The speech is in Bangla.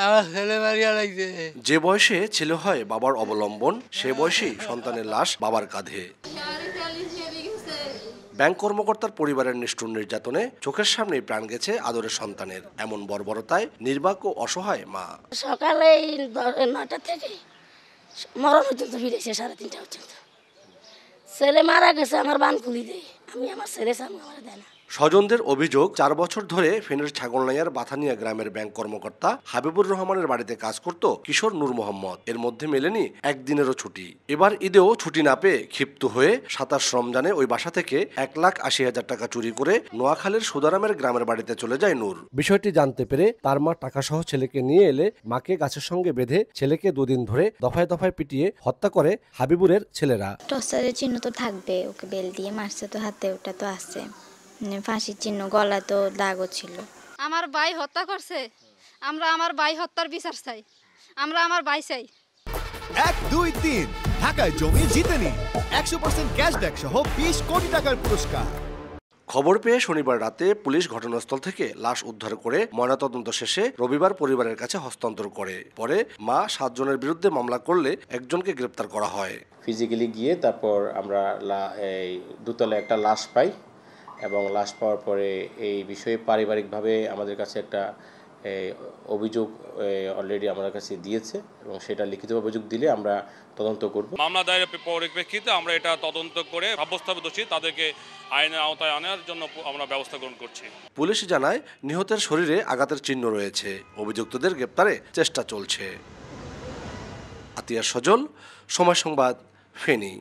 আমার ছেলে মারিয়া লাগছে। যে বয়সে ছেলে হয় বাবার অবলম্বন, সে বয়সেই সন্তানের লাশ বাবার কাঁধে। ব্যাংক কর্মকর্তার পরিবারের নিষ্ঠুর নির্যাতনে চোখের সামনেই প্রাণ গেছে আদরের সন্তানের। এমন বর্বরতায় নির্বাক ও অসহায় মা। সকালে 9টা থেকে মরণ পর্যন্ত ফিরেছে 3:30 পর্যন্ত। ছেলে মারা গেছে, আমার বান খুলি দেয়, আমি আমার ছেলে সামনে আমার দেয় না। স্বজনদের অভিযোগ, 4 বছর ধরে ফেনীর ছাগলনাইয়ার বাথানিয়া গ্রামের ব্যাংক কর্মকর্তা হাবিবুর রহমানের বাড়িতে কাজ করত কিশোর নূর মোহাম্মদ। এর মধ্যে মেলেনি একদিনেরও ছুটি। এবার ঈদেও ছুটি না পেয়ে ক্ষিপ্ত হয়ে 27 রমজানে ওই বাসা থেকে 1,80,000 টাকা চুরি করে নোয়াখালীর সুদারামের গ্রামের বাড়িতে চলে যায় নূর। বিষয়টি জানতে পেরে তার মা টাকাসহ ছেলেকে নিয়ে এলে মাকে গাছের সঙ্গে বেঁধে ছেলেকে 2 দিন ধরে দফায় দফায় পিটিয়ে হত্যা করে হাবিবুরের ছেলেরা। টর্চারের চিহ্ন তো থাকবে, ওকে বেল দিয়ে মারছে তো, হাতে ওটা তো আছে, ফাঁসির চিহ্ন, গলা তো দাগও ছিল। আমার ভাই হত্যা করছে, আমরা আমার ভাই হত্যার বিচার চাই, আমরা আমার ভাই চাই। 1, 2, 3 ঢাকায় জমি জিতে নিন 100% ক্যাশব্যাক সহ 20 কোটি টাকার পুরস্কার। খবর পেয়ে শনিবার রাতে পুলিশ ঘটনাস্থল থেকে লাশ উদ্ধার করে ময়নাতদন্ত শেষে রবিবার পরিবারের কাছে হস্তান্তর করে। পরে মা 7 জনের বিরুদ্ধে মামলা করলে একজনকে গ্রেপ্তার করা হয়। ফিজিক্যালি গিয়ে তারপর আমরা এই দুতলায় একটা লাশ পাই এবং লাশ পাওয়ার পরে এই বিষয়ে পারিবারিকভাবে আমাদের কাছে একটা অভিযোগ অলরেডি আমাদের কাছে দিয়েছে এবং সেটা লিখিত অভিযোগ দিলে আমরা তদন্ত করব। মামলা দায়েরের পরিপ্রেক্ষিতে আমরা এটা তদন্ত করে সাব্যস্ত দোষী তাদেরকে আইনের আওতায় আনার জন্য আমরা ব্যবস্থা গ্রহণ করছি। পুলিশ জানায় নিহতের শরীরে আঘাতের চিহ্ন রয়েছে। অভিযুক্তদের গ্রেপ্তারে চেষ্টা চলছে। আতিয়া সজল, সময় সংবাদ, ফেনী।